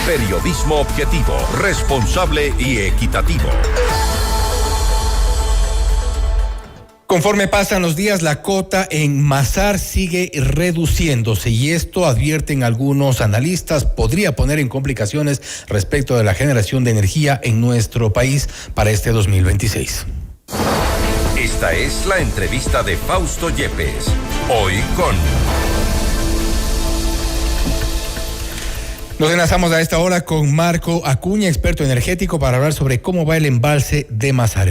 Periodismo objetivo, responsable y equitativo. Conforme pasan los días, la cota en Masar sigue reduciéndose y esto, advierten algunos analistas, podría poner en complicaciones respecto de la generación de energía en nuestro país para este 2026. Esta es la entrevista de Fausto Yepes. Hoy con... Nos enlazamos a esta hora con Marco Acuña, experto energético, para hablar sobre cómo va el embalse de Masar.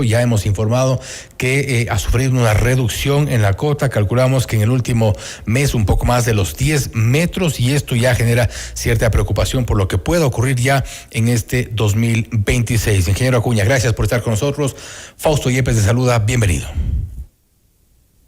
Ya hemos informado que ha sufrido una reducción en la cota. Calculamos que en el último mes un poco más de los 10 metros y esto ya genera cierta preocupación por lo que pueda ocurrir ya en este 2026. Ingeniero Acuña, gracias por estar con nosotros. Fausto Yepes te saluda, bienvenido.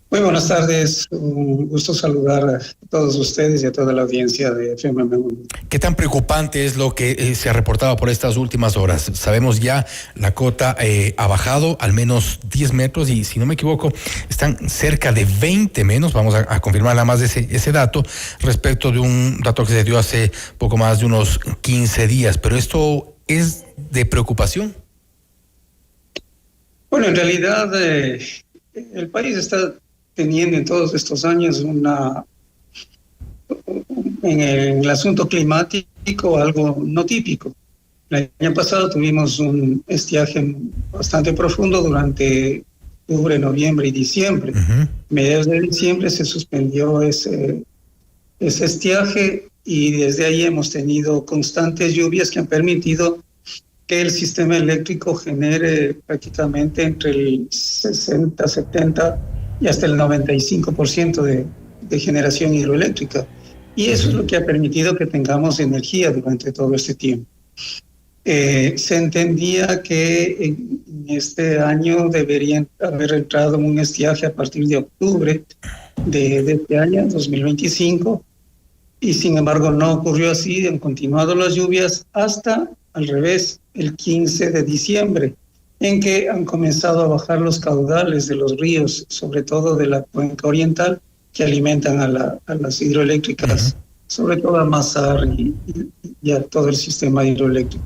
Muy buenas tardes, un gusto saludar a todos ustedes y a toda la audiencia de FM Mundo. ¿Qué tan preocupante es lo que se ha reportado por estas últimas horas? Sabemos ya la cota ha bajado al menos 10 metros y si no me equivoco están cerca de 20 menos, vamos a confirmar nada más ese dato respecto de un dato que se dio hace poco más de unos 15 días, pero esto es de preocupación. Bueno, en realidad el país está teniendo en todos estos años en el asunto climático algo no típico. El año pasado tuvimos un estiaje bastante profundo durante octubre, noviembre y diciembre. Mediados de diciembre se suspendió ese estiaje y desde ahí hemos tenido constantes lluvias que han permitido que el sistema eléctrico genere prácticamente entre el 60, 70 y hasta el 95% de generación hidroeléctrica. Y eso es lo que ha permitido que tengamos energía durante todo este tiempo. Se entendía que en este año deberían haber entrado en un estiaje a partir de octubre de este año, 2025, y sin embargo no ocurrió así, han continuado las lluvias hasta, al revés, el 15 de diciembre, en que han comenzado a bajar los caudales de los ríos, sobre todo de la cuenca oriental, que alimentan a las hidroeléctricas, sobre todo a Masar y a todo el sistema hidroeléctrico.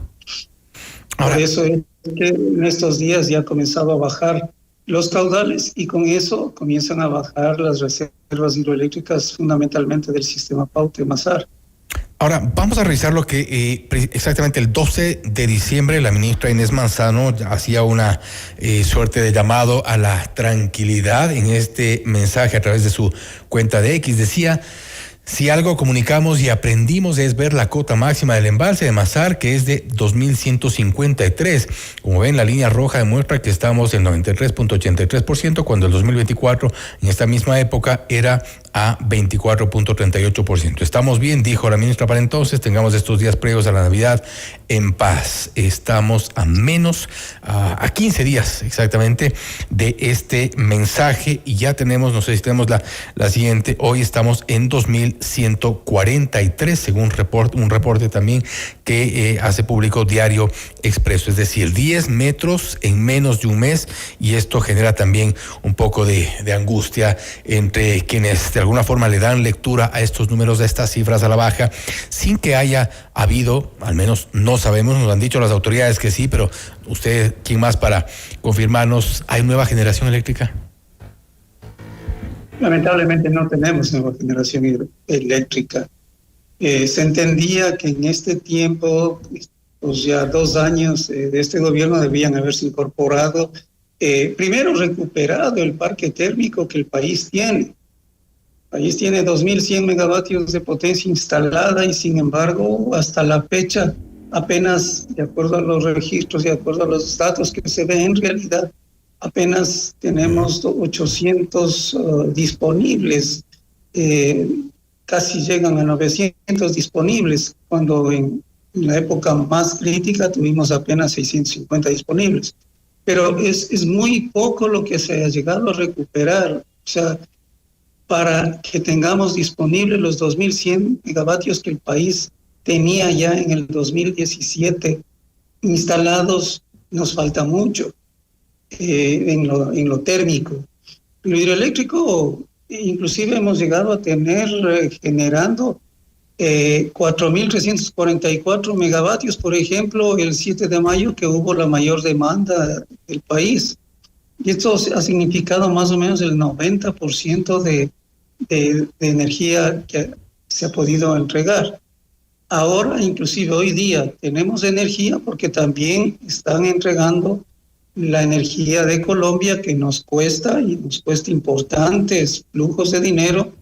Por eso es que en estos días ya ha comenzado a bajar los caudales y con eso comienzan a bajar las reservas hidroeléctricas fundamentalmente del sistema Paute-Masar. Ahora, vamos a revisar lo que exactamente el 12 de diciembre la ministra Inés Manzano hacía una suerte de llamado a la tranquilidad en este mensaje a través de su cuenta de X. Decía: si algo comunicamos y aprendimos es ver la cota máxima del embalse de Masar, que es de 2.153. Como ven, la línea roja demuestra que estamos en 93.83%, cuando el 2024, en esta misma época, era a 24.38%. Estamos bien, dijo la ministra para entonces, tengamos estos días previos a la Navidad en paz. Estamos a 15 días exactamente de este mensaje y ya tenemos, no sé si tenemos la siguiente, hoy estamos en 2143 según un reporte también que hace público Diario Expreso, es decir, 10 metros en menos de un mes, y esto genera también un poco de angustia entre quienes de alguna forma le dan lectura a estos números, a estas cifras a la baja, sin que haya habido, al menos no sabemos, nos han dicho las autoridades que sí, pero usted, ¿quién más para confirmarnos? ¿Hay nueva generación eléctrica? Lamentablemente no tenemos nueva generación eléctrica. Se entendía que en este tiempo, pues ya 2 años de este gobierno, debían haberse incorporado, primero recuperado el parque térmico que el país tiene. El país tiene 2.100 megavatios de potencia instalada y sin embargo hasta la fecha apenas, de acuerdo a los registros, de acuerdo a los datos que se ven en realidad, apenas tenemos 800 disponibles, casi llegan a 900 disponibles, cuando en la época más crítica tuvimos apenas 650 disponibles. Pero es muy poco lo que se ha llegado a recuperar. O sea, para que tengamos disponibles los 2.100 megavatios que el país tenía ya en el 2017 instalados, nos falta mucho en lo térmico. Lo hidroeléctrico, inclusive hemos llegado a tener generando 4.344 megavatios, por ejemplo, el 7 de mayo, que hubo la mayor demanda del país. Y esto ha significado más o menos el 90% de energía que se ha podido entregar. Ahora, inclusive hoy día, tenemos energía porque también están entregando la energía de Colombia, que nos cuesta importantes flujos de dinero,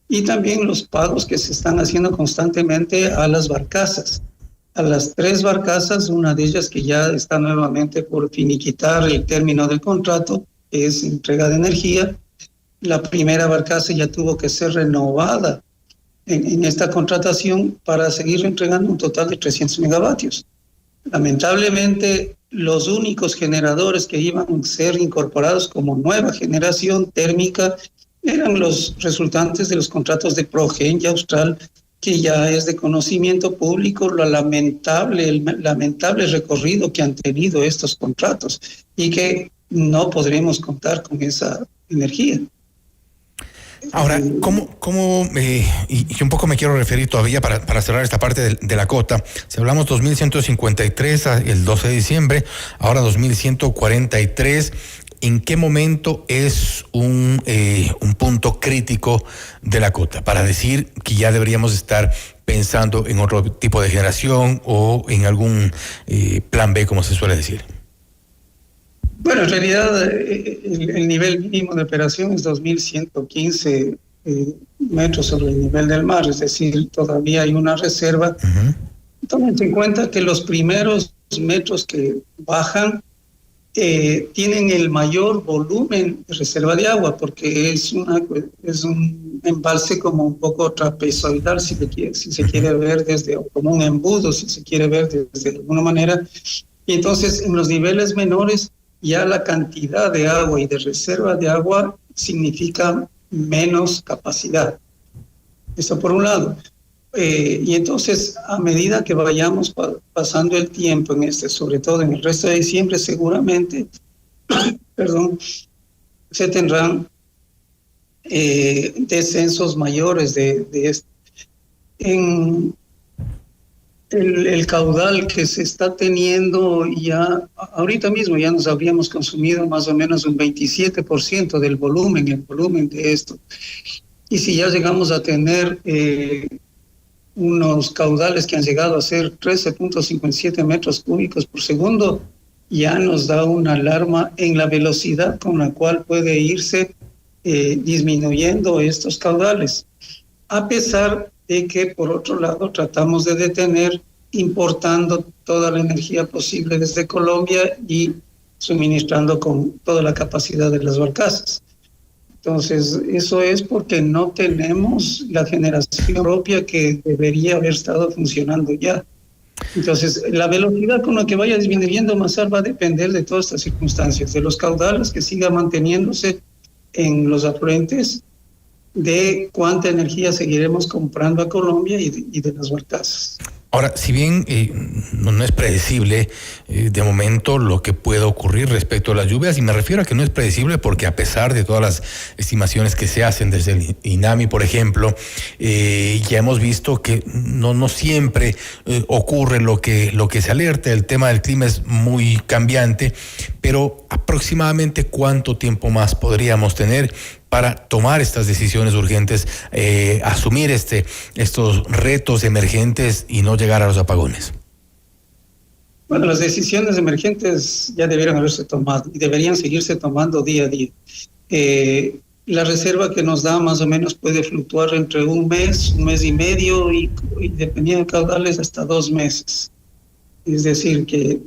y también los pagos que se están haciendo constantemente a las barcazas. A las 3 barcazas, una de ellas que ya está nuevamente por finiquitar el término del contrato, es entrega de energía. La primera barcaza ya tuvo que ser renovada en esta contratación para seguir entregando un total de 300 megavatios. Lamentablemente, los únicos generadores que iban a ser incorporados como nueva generación térmica eran los resultantes de los contratos de Progen y Austral, que ya es de conocimiento público el lamentable recorrido que han tenido estos contratos y que no podremos contar con esa energía. Ahora, y un poco me quiero referir todavía para cerrar esta parte de la cota. Si hablamos 2.153 el 12 de diciembre, ahora 2.143, ¿en qué momento es un punto crítico de la cota para decir que ya deberíamos estar pensando en otro tipo de generación o en algún plan B, como se suele decir? Bueno, en realidad el nivel mínimo de operación es 2.115 metros sobre el nivel del mar, es decir, todavía hay una reserva. Uh-huh. Tómense en cuenta que los primeros metros que bajan tienen el mayor volumen de reserva de agua, porque es un embalse como un poco trapezoidal, si se quiere ver como un embudo, si se quiere ver de alguna manera. Y entonces en los niveles menores ya la cantidad de agua y de reserva de agua significa menos capacidad. Eso por un lado. Y entonces, a medida que vayamos pasando el tiempo sobre todo en el resto de diciembre, seguramente, se tendrán descensos mayores de esto. En el caudal que se está teniendo ya, ahorita mismo ya nos habríamos consumido más o menos un 27% del volumen, el volumen de esto. Y si ya llegamos a tener unos caudales que han llegado a ser 13.57 metros cúbicos por segundo, ya nos da una alarma en la velocidad con la cual puede irse disminuyendo estos caudales. A pesar de que, por otro lado, tratamos de detener importando toda la energía posible desde Colombia y suministrando con toda la capacidad de las barcazas. Entonces, eso es porque no tenemos la generación propia que debería haber estado funcionando ya. Entonces, la velocidad con la que vaya disminuyendo Masar va a depender de todas estas circunstancias, de los caudales que siga manteniéndose en los afluentes, de cuánta energía seguiremos comprando a Colombia y de las barcazas. Ahora, si bien no es predecible de momento lo que pueda ocurrir respecto a las lluvias, y me refiero a que no es predecible porque a pesar de todas las estimaciones que se hacen desde el INAMI, por ejemplo, ya hemos visto que no siempre ocurre lo que se alerta. El tema del clima es muy cambiante, pero aproximadamente ¿cuánto tiempo más podríamos tener para tomar estas decisiones urgentes, asumir estos retos emergentes y no llegar a los apagones? Bueno, las decisiones emergentes ya debieron haberse tomado y deberían seguirse tomando día a día. La reserva que nos da más o menos puede fluctuar entre un mes y medio y dependiendo de caudales hasta 2 meses. Es decir, que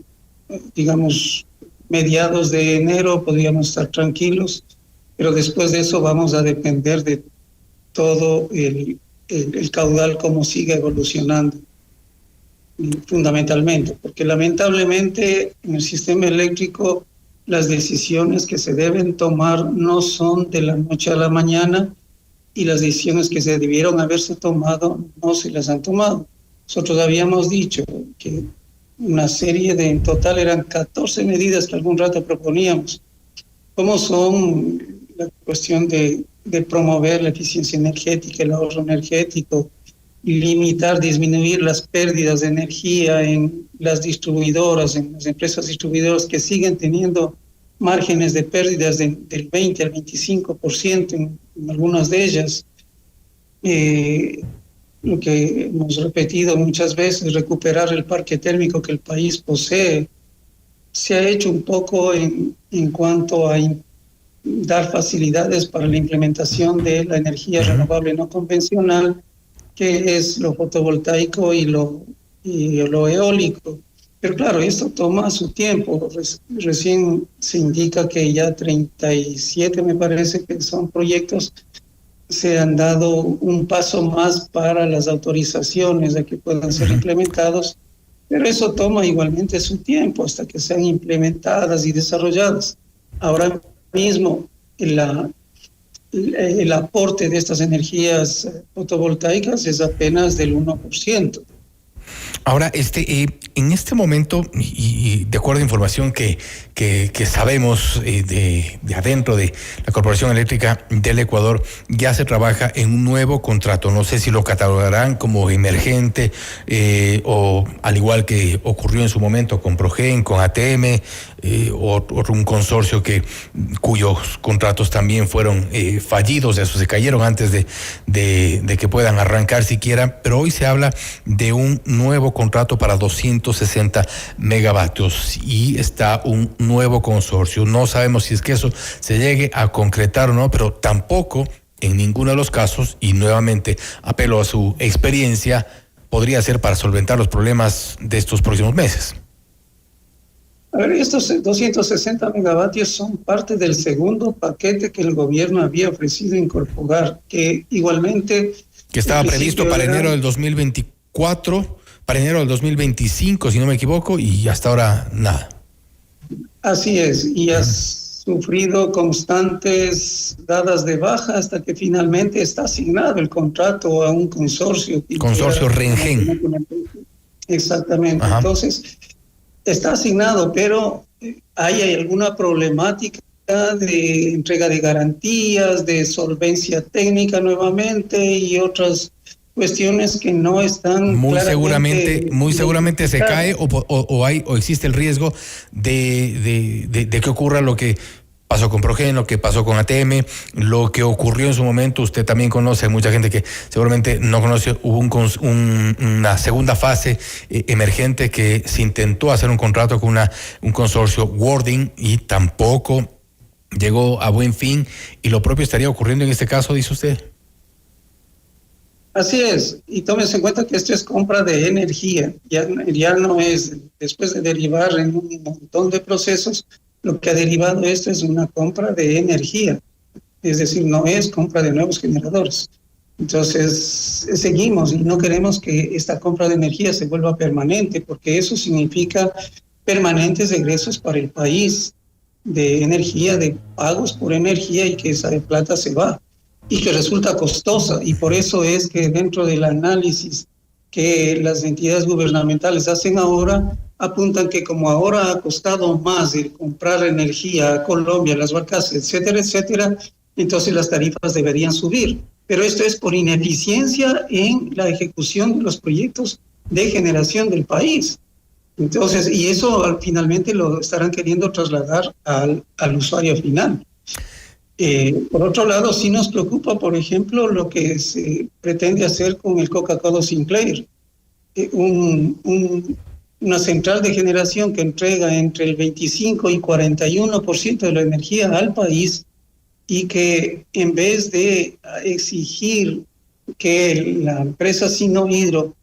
digamos mediados de enero podríamos estar tranquilos, pero después de eso vamos a depender de todo el caudal, cómo sigue evolucionando, fundamentalmente, porque lamentablemente en el sistema eléctrico las decisiones que se deben tomar no son de la noche a la mañana y las decisiones que se debieron haberse tomado no se las han tomado. Nosotros habíamos dicho que una serie en total eran 14 medidas que algún rato proponíamos. ¿Cómo son la cuestión de promover la eficiencia energética, el ahorro energético, limitar, disminuir las pérdidas de energía en las distribuidoras, en las empresas distribuidoras que siguen teniendo márgenes de pérdidas del 20 al 25% en algunas de ellas. Lo que hemos repetido muchas veces, recuperar el parque térmico que el país posee, se ha hecho un poco en cuanto a dar facilidades para la implementación de la energía renovable no convencional, que es lo fotovoltaico y lo eólico. Pero claro, esto toma su tiempo. Recién se indica que ya 37, me parece que son proyectos, se han dado un paso más para las autorizaciones de que puedan ser implementados, pero eso toma igualmente su tiempo hasta que sean implementadas y desarrolladas. Ahora mismo el aporte de estas energías fotovoltaicas es apenas del 1%. Ahora, en este momento, y de acuerdo a información que sabemos de adentro de la Corporación Eléctrica del Ecuador, ya se trabaja en un nuevo contrato. No sé si lo catalogarán como emergente o al igual que ocurrió en su momento con Progen, con ATM, o un consorcio cuyos contratos también fueron fallidos, eso se cayeron antes de que puedan arrancar siquiera, pero hoy se habla de un nuevo contrato para 260 megavatios y está un nuevo consorcio. No sabemos si es que eso se llegue a concretar o no, pero tampoco en ninguno de los casos, y nuevamente apelo a su experiencia, podría ser para solventar los problemas de estos próximos meses. A ver, estos 260 megavatios son parte del segundo paquete que el gobierno había ofrecido incorporar, que igualmente... Que estaba previsto para enero del 2024, para enero del 2025, si no me equivoco, y hasta ahora nada. Así es, y has sufrido constantes dadas de baja hasta que finalmente está asignado el contrato a un consorcio. Consorcio Rengen. Exactamente. Ajá. Entonces, está asignado, pero hay alguna problemática de entrega de garantías, de solvencia técnica nuevamente y otras cuestiones que no están muy seguramente se cae o existe el riesgo de que ocurra lo que pasó con Progen, lo que pasó con ATM, lo que ocurrió en su momento. Usted también conoce, mucha gente que seguramente no conoce, hubo una segunda fase emergente que se intentó hacer un contrato con un consorcio Wording y tampoco llegó a buen fin, y lo propio estaría ocurriendo en este caso, dice usted. Así es, y tómese en cuenta que esto es compra de energía, ya no es, después de derivar en un montón de procesos, lo que ha derivado esto es una compra de energía, es decir, no es compra de nuevos generadores. Entonces, seguimos y no queremos que esta compra de energía se vuelva permanente, porque eso significa permanentes egresos para el país de energía, de pagos por energía, y que esa plata se va y que resulta costosa, y por eso es que dentro del análisis que las entidades gubernamentales hacen ahora, apuntan que como ahora ha costado más el comprar energía a Colombia, las barcas, etcétera, etcétera, entonces las tarifas deberían subir. Pero esto es por ineficiencia en la ejecución de los proyectos de generación del país. Entonces, y eso finalmente lo estarán queriendo trasladar al usuario final. Por otro lado, sí nos preocupa, por ejemplo, lo que se pretende hacer con el Coca-Cola Sinclair, una central de generación que entrega entre el 25 y 41% de la energía al país, y que en vez de exigir que la empresa Sinohydro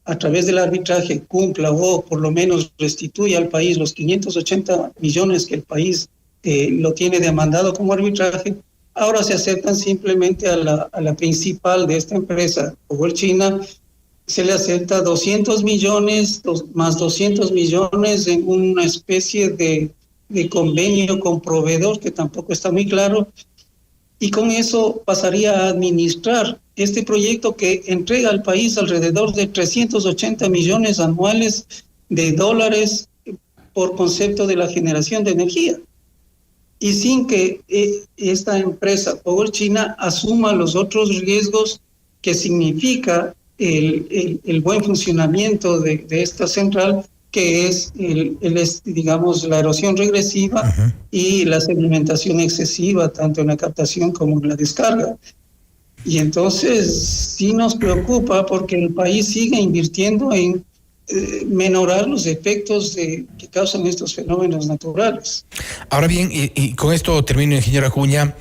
a través del arbitraje cumpla o por lo menos restituya al país los 580 millones que el país lo tiene demandado como arbitraje, ahora se aceptan simplemente a la principal de esta empresa, Power China, se le acepta 200 millones más 200 millones en una especie de convenio con proveedor que tampoco está muy claro, y con eso pasaría a administrar este proyecto que entrega al país alrededor de 380 millones anuales de dólares por concepto de la generación de energía. Y sin que esta empresa, Power China, asuma los otros riesgos que significa el buen funcionamiento de esta central, que es, digamos, la erosión regresiva Uh-huh. y la sedimentación excesiva, tanto en la captación como en la descarga. Y entonces sí nos preocupa porque el país sigue invirtiendo en menorar los efectos que causan estos fenómenos naturales. Ahora bien, y con esto termino, ingeniero Acuña.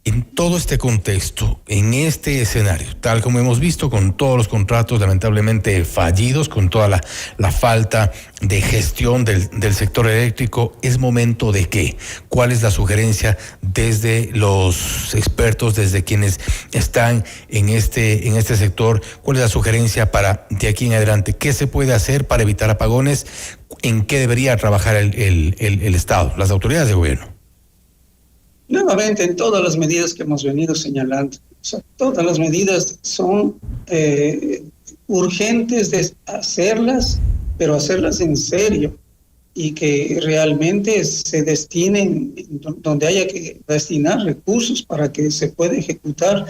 En todo este contexto, en este escenario, tal como hemos visto, con todos los contratos lamentablemente fallidos, con toda la falta de gestión del sector eléctrico, ¿es momento de qué? ¿Cuál es la sugerencia desde los expertos, desde quienes están en este sector? ¿Cuál es la sugerencia para de aquí en adelante? ¿Qué se puede hacer para evitar apagones? ¿En qué debería trabajar el Estado, las autoridades de gobierno? Nuevamente, en todas las medidas que hemos venido señalando, o sea, todas las medidas son urgentes de hacerlas, pero hacerlas en serio y que realmente se destinen donde haya que destinar recursos para que se pueda ejecutar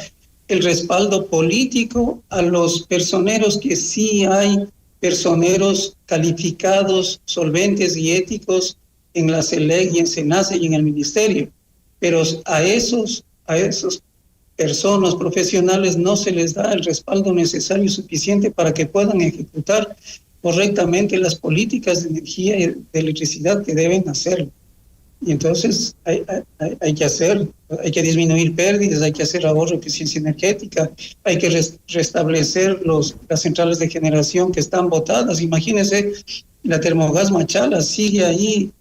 el respaldo político a los personeros, que sí hay personeros calificados, solventes y éticos en la CELEC y en SENACE y en el Ministerio. Pero a esos personas profesionales no se les da el respaldo necesario y suficiente para que puedan ejecutar correctamente las políticas de energía y de electricidad que deben hacerlo. Y entonces hay que disminuir pérdidas, hay que hacer ahorro de eficiencia energética, hay que restablecer las centrales de generación que están botadas. Imagínense, la Termogas Machala sigue ahí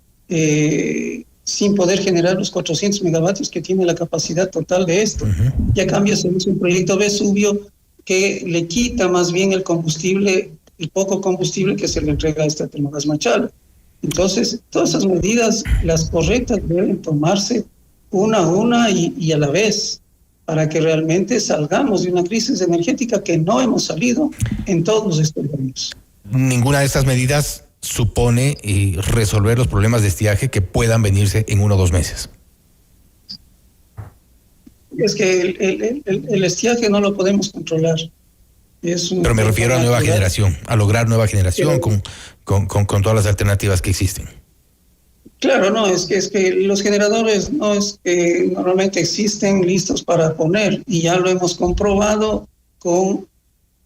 sin poder generar los 400 megavatios que tiene la capacidad total de esto. Uh-huh. Y a cambio se hizo un proyecto Vesubio que le quita más bien el combustible, el poco combustible que se le entrega a esta Termogas Machala. Entonces, todas esas medidas, las correctas, deben tomarse una a una y a la vez, para que realmente salgamos de una crisis energética que no hemos salido en todos estos años. Ninguna de estas medidas supone resolver los problemas de estiaje que puedan venirse en 1 o 2 meses. Es que el estiaje no lo podemos controlar. Pero me refiero a nueva generación, a lograr nueva generación con todas las alternativas que existen. Claro, no, es que los generadores no es que normalmente existen listos para poner, y ya lo hemos comprobado con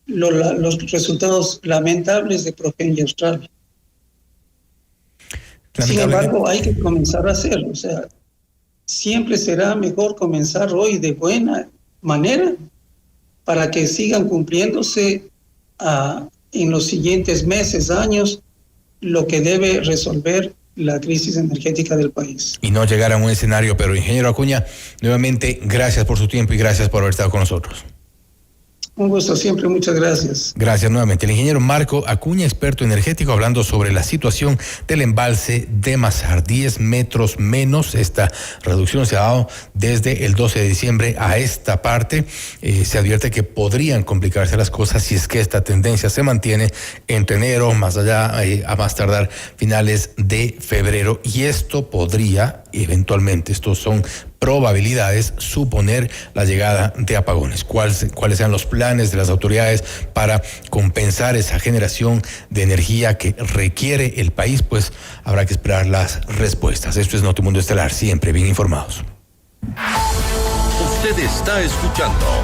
los resultados lamentables de Progen y Australia. Sin embargo, hay que comenzar a hacerlo. O sea, siempre será mejor comenzar hoy de buena manera para que sigan cumpliéndose en los siguientes meses, años, lo que debe resolver la crisis energética del país. Y no llegar a un escenario, pero ingeniero Acuña, nuevamente gracias por su tiempo y gracias por haber estado con nosotros. Un gusto siempre, muchas gracias. Gracias nuevamente. El ingeniero Marco Acuña, experto energético, hablando sobre la situación del embalse de Mazar. 10 metros menos. Esta reducción se ha dado desde el 12 de diciembre a esta parte. Se advierte que podrían complicarse las cosas si es que esta tendencia se mantiene entre enero, más allá, a más tardar finales de febrero. Y esto podría, eventualmente, estos son probabilidades, suponer la llegada de apagones. ¿Cuáles sean los planes de las autoridades para compensar esa generación de energía que requiere el país? Pues habrá que esperar las respuestas. Esto es Notimundo Estelar, siempre bien informados. Usted está escuchando